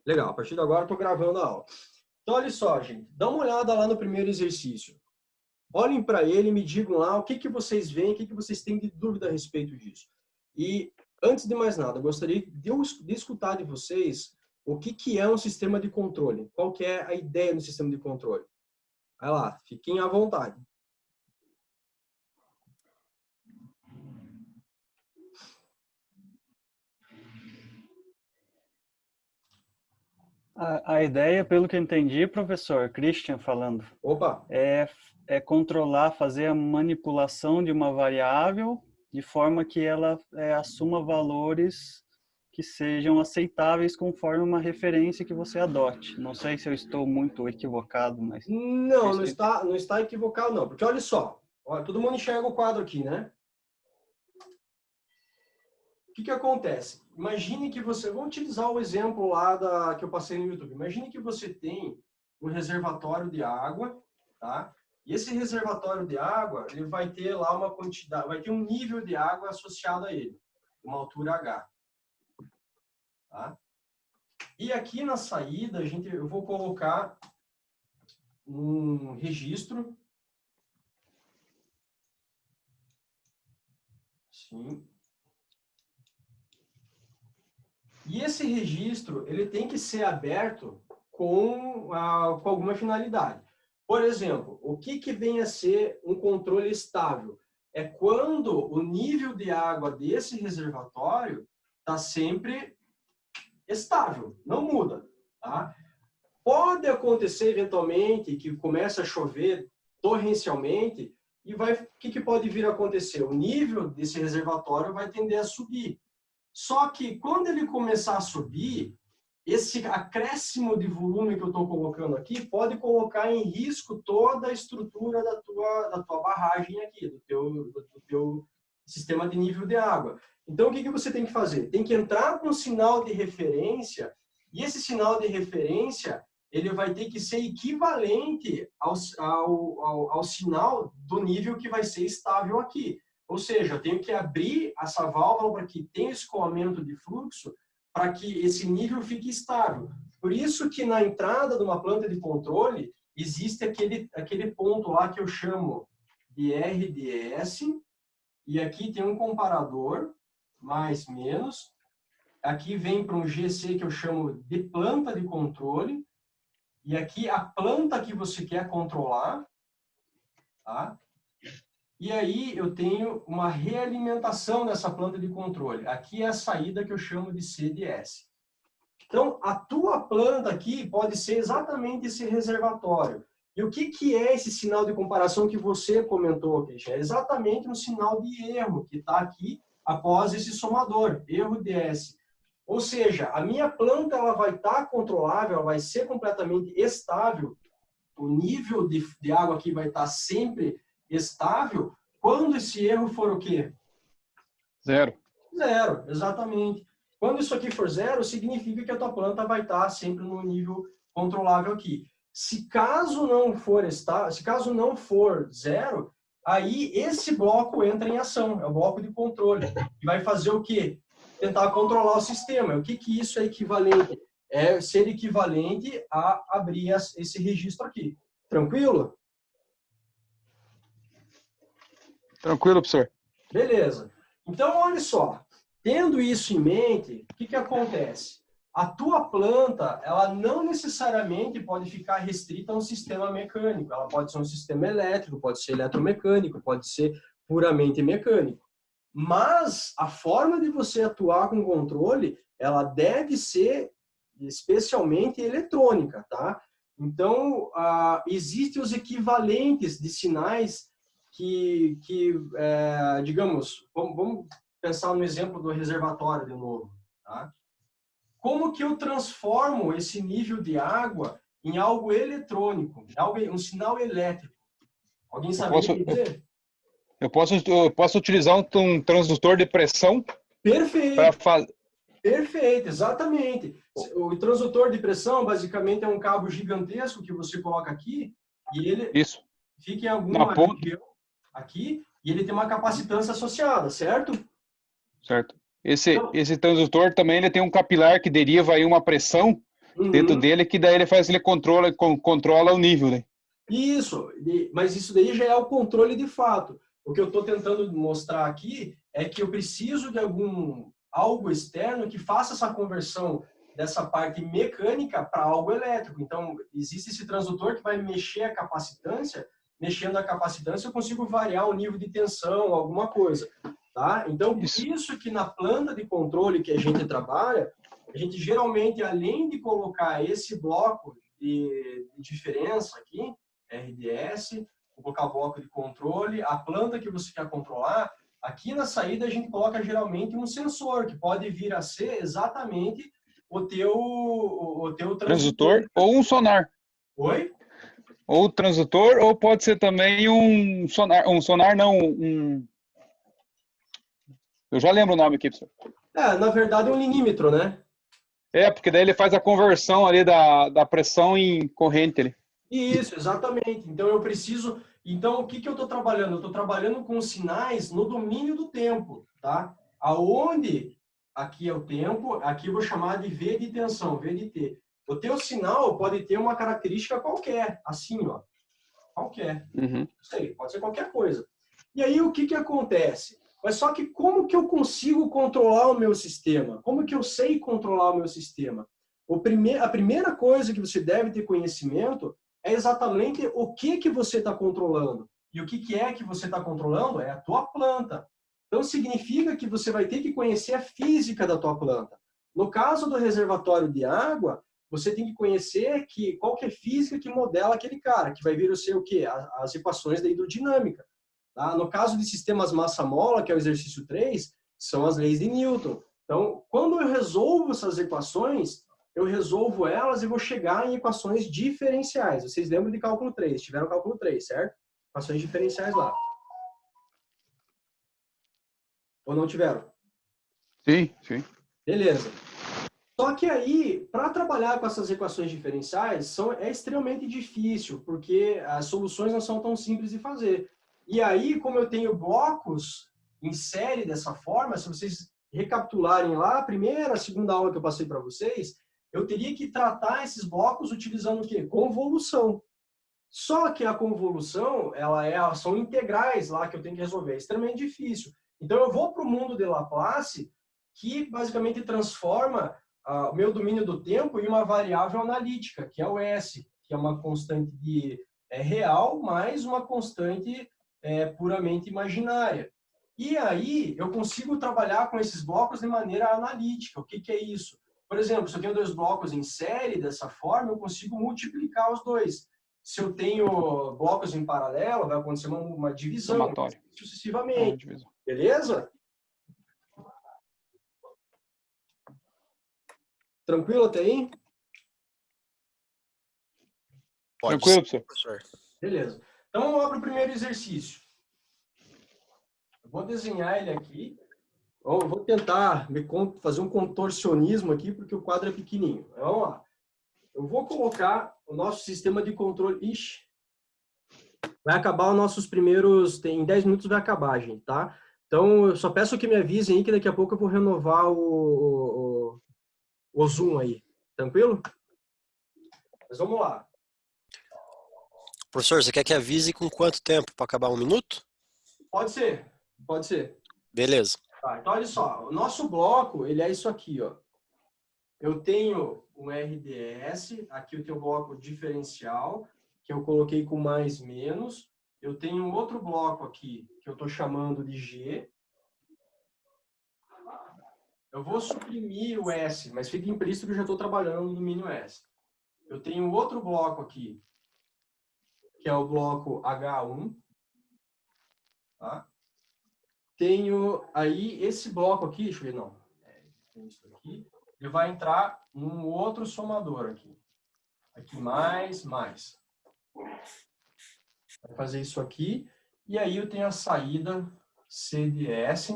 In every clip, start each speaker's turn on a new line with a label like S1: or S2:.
S1: Legal, a partir de agora eu estou gravando a aula. Então, olha só, gente. Dá uma olhada lá no primeiro exercício. Olhem para ele e me digam lá o que, que vocês veem, o que, que vocês têm de dúvida a respeito disso. E, antes de mais nada, eu gostaria de escutar de vocês o que, que é um sistema de controle. Qual que é a ideia do sistema de controle? Vai lá, fiquem à vontade.
S2: A ideia, pelo que eu entendi, professor, Christian falando,
S1: Opa!
S2: é controlar, fazer a manipulação de uma variável de forma que ela assuma valores que sejam aceitáveis conforme uma referência que você adote. Não sei se eu estou muito equivocado, mas...
S1: Não está equivocado, não. Porque olha só, olha, todo mundo enxerga o quadro aqui, né? O que que acontece? Imagine que você... Vamos utilizar o exemplo lá que eu passei no YouTube. Imagine que você tem um reservatório de água, tá? E esse reservatório de água, ele vai ter lá uma quantidade, vai ter um nível de água associado a ele, uma altura H. Tá? E aqui na saída, eu vou colocar um registro. Sim. E esse registro, ele tem que ser aberto com alguma finalidade. Por exemplo, o que vem a ser um controle estável? É quando o nível de água desse reservatório está sempre estável, não muda. Tá? Pode acontecer, eventualmente, que comece a chover torrencialmente e o que pode vir a acontecer? O nível desse reservatório vai tender a subir. Só que quando ele começar a subir, esse acréscimo de volume que eu estou colocando aqui pode colocar em risco toda a estrutura da tua barragem aqui, do teu sistema de nível de água. Então, o que você tem que fazer? Tem que entrar com um sinal de referência, e esse sinal de referência ele vai ter que ser equivalente ao sinal do nível que vai ser estável aqui. Ou seja, eu tenho que abrir essa válvula para que tenha escoamento de fluxo para que esse nível fique estável. Por isso que na entrada de uma planta de controle existe aquele ponto lá que eu chamo de RDS, e aqui tem um comparador, mais, menos. Aqui vem para um GC que eu chamo de planta de controle, e aqui a planta que você quer controlar, tá? E aí eu tenho uma realimentação dessa planta de controle. Aqui é a saída que eu chamo de CDS. Então, a tua planta aqui pode ser exatamente esse reservatório. E o que é esse sinal de comparação que você comentou, Christian? É exatamente um sinal de erro que está aqui após esse somador, erro DS. Ou seja, a minha planta ela vai estar controlável, ela vai ser completamente estável, o nível de água aqui vai estar sempre estável, quando esse erro for o quê?
S3: Zero.
S1: Zero, exatamente. Quando isso aqui for zero, significa que a tua planta vai estar sempre no nível controlável aqui. Se caso não for zero, aí esse bloco entra em ação, é o bloco de controle. E vai fazer o quê? Tentar controlar o sistema. O que isso é equivalente? É ser equivalente a abrir esse registro aqui. Tranquilo?
S3: Tranquilo, professor.
S1: Beleza. Então, olha só. Tendo isso em mente, o que acontece? A tua planta, ela não necessariamente pode ficar restrita a um sistema mecânico. Ela pode ser um sistema elétrico, pode ser eletromecânico, pode ser puramente mecânico. Mas a forma de você atuar com controle, ela deve ser especialmente eletrônica, tá? Então, existem os equivalentes de sinais digamos, vamos pensar no exemplo do reservatório de novo, tá? Como que eu transformo esse nível de água em algo eletrônico, um sinal elétrico? Alguém sabe dizer?
S3: Eu posso utilizar um transdutor de pressão.
S1: Perfeito.
S3: Para fazer.
S1: Perfeito, exatamente. O transdutor de pressão, basicamente, é um cabo gigantesco que você coloca aqui e ele fica em alguma região aqui e ele tem uma capacitância associada, certo?
S3: Certo. Esse transdutor também ele tem um capilar que deriva aí uma pressão dentro dele, que daí ele controla o nível, né?
S1: Isso, mas isso daí já é o controle de fato. O que eu estou tentando mostrar aqui é que eu preciso de algo externo que faça essa conversão dessa parte mecânica para algo elétrico. Então, existe esse transdutor que vai mexer a capacitância. Mexendo a capacitância, eu consigo variar o nível de tensão, alguma coisa. Tá? Então, por isso que na planta de controle que a gente trabalha, a gente geralmente, além de colocar esse bloco de diferença aqui, RDS, colocar o bloco de controle, a planta que você quer controlar, aqui na saída a gente coloca geralmente um sensor, que pode vir a ser exatamente o teu
S3: transdutor ou um sonar.
S1: Oi?
S3: Ou transdutor, ou pode ser também um sonar não, eu já lembro o nome aqui, professor.
S1: Na verdade é um linímetro, né?
S3: Porque daí ele faz a conversão ali da pressão em corrente ali.
S1: Isso, exatamente. Então eu preciso. Então o que eu estou trabalhando? Eu estou trabalhando com sinais no domínio do tempo, tá? Aonde aqui é o tempo, aqui eu vou chamar de V de tensão, V de T. O teu sinal pode ter uma característica qualquer, assim, ó, qualquer. Não sei, pode ser qualquer coisa. E aí o que acontece? Mas só que como que eu consigo controlar o meu sistema? Como que eu sei controlar o meu sistema? A primeira coisa que você deve ter conhecimento é exatamente o que você está controlando. E o que é que você está controlando? É a tua planta. Então, significa que você vai ter que conhecer a física da tua planta. No caso do reservatório de água, você tem que conhecer qual que é a física que modela aquele cara, que vai vir a ser o quê? As equações da hidrodinâmica. Tá? No caso de sistemas massa-mola, que é o exercício 3, são as leis de Newton. Então, quando eu resolvo essas equações, eu resolvo elas e vou chegar em equações diferenciais. Vocês lembram de cálculo 3? Tiveram cálculo 3, certo? Equações diferenciais lá. Ou não tiveram?
S3: Sim, sim.
S1: Beleza. Só que aí, para trabalhar com essas equações diferenciais, é extremamente difícil, porque as soluções não são tão simples de fazer. E aí, como eu tenho blocos em série dessa forma, se vocês recapitularem lá, a primeira, a segunda aula que eu passei para vocês, eu teria que tratar esses blocos utilizando o quê? Convolução. Só que a convolução, são integrais lá que eu tenho que resolver. É extremamente difícil. Então, eu vou para o mundo de Laplace, que basicamente transforma o meu domínio do tempo em uma variável analítica, que é o S, que é uma constante real mais uma constante puramente imaginária. E aí, eu consigo trabalhar com esses blocos de maneira analítica. O que é isso? Por exemplo, se eu tenho dois blocos em série dessa forma, eu consigo multiplicar os dois. Se eu tenho blocos em paralelo, vai acontecer uma divisão,
S3: Somatório.
S1: sucessivamente. Beleza? Tranquilo até aí?
S3: Pode. Tranquilo, professor.
S1: Beleza. Então, vamos lá para o primeiro exercício. Eu vou desenhar ele aqui. Eu vou tentar fazer um contorcionismo aqui, porque o quadro é pequenininho. Vamos lá. Eu vou colocar o nosso sistema de controle. Ixi, vai acabar os nossos primeiros. Em 10 minutos vai acabar, gente, tá? Então, eu só peço que me avisem aí que daqui a pouco eu vou renovar o Zoom aí. Tranquilo? Mas vamos lá.
S4: Professor, você quer que avise com quanto tempo para acabar? 1 minuto?
S1: Pode ser. Pode ser.
S4: Beleza.
S1: Tá, então, olha só. O nosso bloco, ele é isso aqui, ó. Eu tenho um RDS, aqui eu tenho o bloco diferencial, que eu coloquei com mais, menos. Eu tenho um outro bloco aqui, que eu estou chamando de G. Eu vou suprimir o S, mas fica implícito que eu já estou trabalhando no domínio S. Eu tenho outro bloco aqui, que é o bloco H1. Tá? Tenho aí esse bloco aqui, deixa eu ver, não. Tem isso aqui. Ele vai entrar num outro somador aqui. Aqui mais. Vai fazer isso aqui. E aí eu tenho a saída CDS.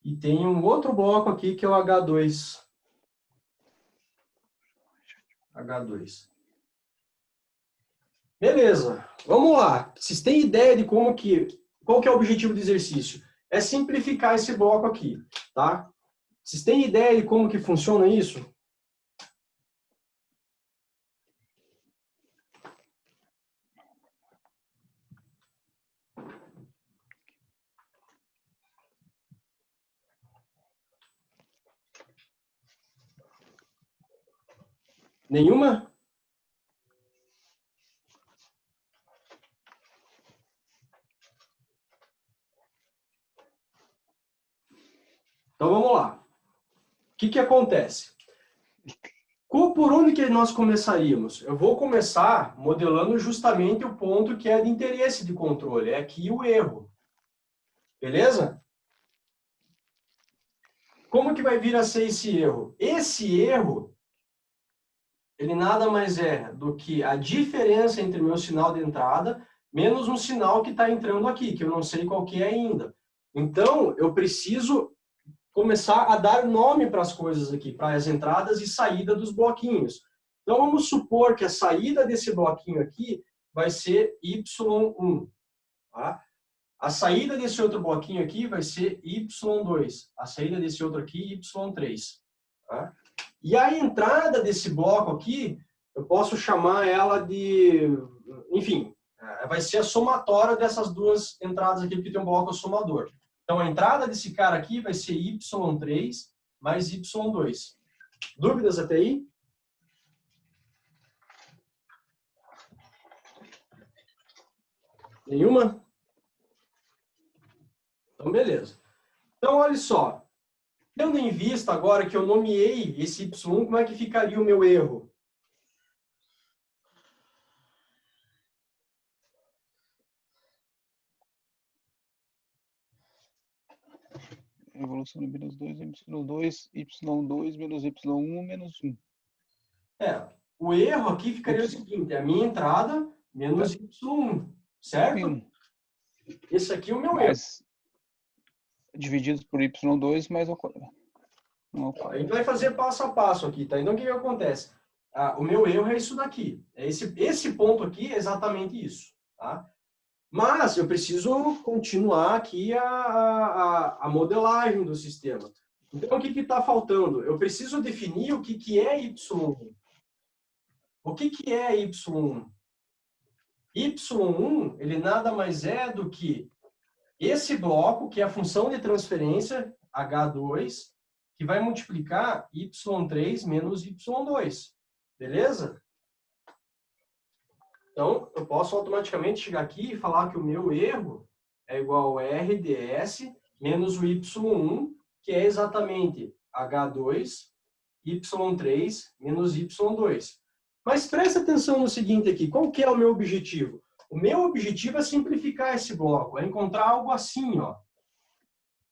S1: E tem um outro bloco aqui que é o H2. H2. Beleza. Vamos lá. Vocês têm ideia de qual que é o objetivo do exercício? É simplificar esse bloco aqui, tá? Vocês têm ideia de como que funciona isso? Nenhuma? Então vamos lá. O que acontece? Por onde que nós começaríamos? Eu vou começar modelando justamente o ponto que é de interesse de controle. É aqui o erro. Beleza? Como que vai vir a ser esse erro? Esse erro, ele nada mais é do que a diferença entre o meu sinal de entrada menos um sinal que está entrando aqui, que eu não sei qual que é ainda. Então, eu preciso começar a dar nome para as coisas aqui, para as entradas e saída dos bloquinhos. Então, vamos supor que a saída desse bloquinho aqui vai ser Y1. Tá? A saída desse outro bloquinho aqui vai ser Y2. A saída desse outro aqui, Y3. Tá? E a entrada desse bloco aqui, eu posso chamar ela de... Enfim, vai ser a somatória dessas duas entradas aqui, porque tem um bloco somador. Então, a entrada desse cara aqui vai ser Y3 mais Y2. Dúvidas até aí? Nenhuma? Então, beleza. Então, olha só. Tendo em vista agora que eu nomeei esse Y1, como é que ficaria o meu erro?
S3: Evolução de menos 2, Y2, Y2 menos Y1 menos 1.
S1: O erro aqui ficaria o seguinte, a minha entrada menos Y1, certo? Esse aqui é o meu erro.
S3: Dividido por Y2 mais o quadrado.
S1: A gente vai fazer passo a passo aqui, tá? Então, o que acontece? O meu erro é isso daqui. Esse ponto aqui é exatamente isso, tá? Mas eu preciso continuar aqui a modelagem do sistema. Então, o que está faltando? Eu preciso definir o que é Y1. O que é Y1? Y1, ele nada mais é do que esse bloco, que é a função de transferência, H2, que vai multiplicar Y3 menos Y2. Beleza? Então, eu posso automaticamente chegar aqui e falar que o meu erro é igual a RDS menos o Y1, que é exatamente H2, Y3 menos Y2. Mas presta atenção no seguinte aqui, qual que é o meu objetivo? O meu objetivo é simplificar esse bloco, é encontrar algo assim, ó.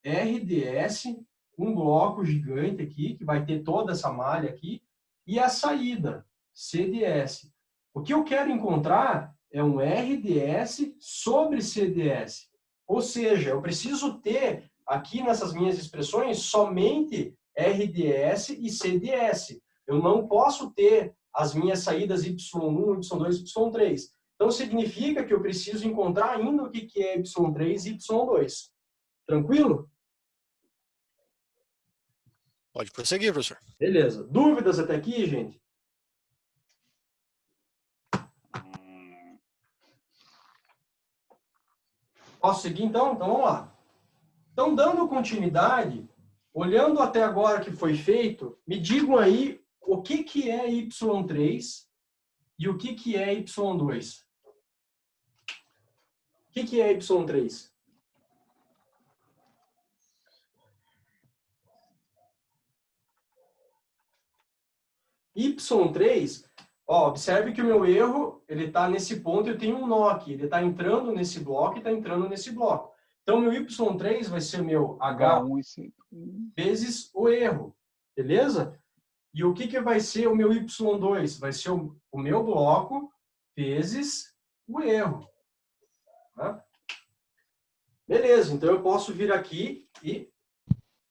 S1: RDS, um bloco gigante aqui, que vai ter toda essa malha aqui, e a saída, CDS. O que eu quero encontrar é um RDS sobre CDS. Ou seja, eu preciso ter aqui nessas minhas expressões somente RDS e CDS. Eu não posso ter as minhas saídas Y1, Y2, Y3. Então, significa que eu preciso encontrar ainda o que é Y3 e Y2. Tranquilo?
S4: Pode prosseguir, professor.
S1: Beleza. Dúvidas até aqui, gente? Posso seguir, então? Então, vamos lá. Então, dando continuidade, olhando até agora que foi feito, me digam aí o que é Y3 e o que é Y2. O que é Y3? Y3, ó, observe que o meu erro, ele está nesse ponto, eu tenho um nó aqui, ele está entrando nesse bloco e está entrando nesse bloco. Então, meu Y3 vai ser meu H1 vezes o erro, beleza? E o que vai ser o meu Y2? Vai ser o meu bloco vezes o erro. Tá? Beleza, então eu posso vir aqui e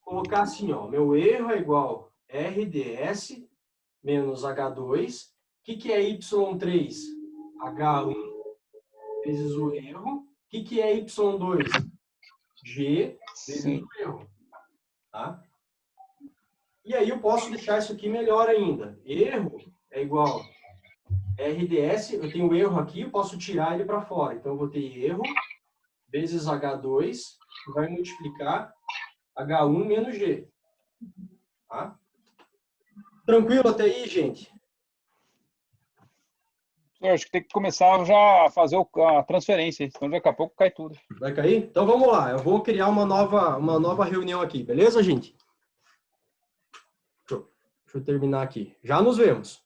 S1: colocar assim, ó, meu erro é igual a RDS menos H2. O que é Y3? H1 vezes o erro. O que é Y2? G vezes o erro. Tá? E aí eu posso deixar isso aqui melhor ainda. Erro é igual a RDS, eu tenho erro aqui, eu posso tirar ele para fora. Então eu vou ter erro vezes H2, que vai multiplicar H1 menos G. Tá? Tranquilo até aí, gente?
S3: Eu acho que tem que começar já a fazer a transferência, senão daqui a pouco cai tudo.
S1: Vai cair? Então vamos lá, eu vou criar uma nova reunião aqui, beleza, gente? Deixa eu terminar aqui. Já nos vemos.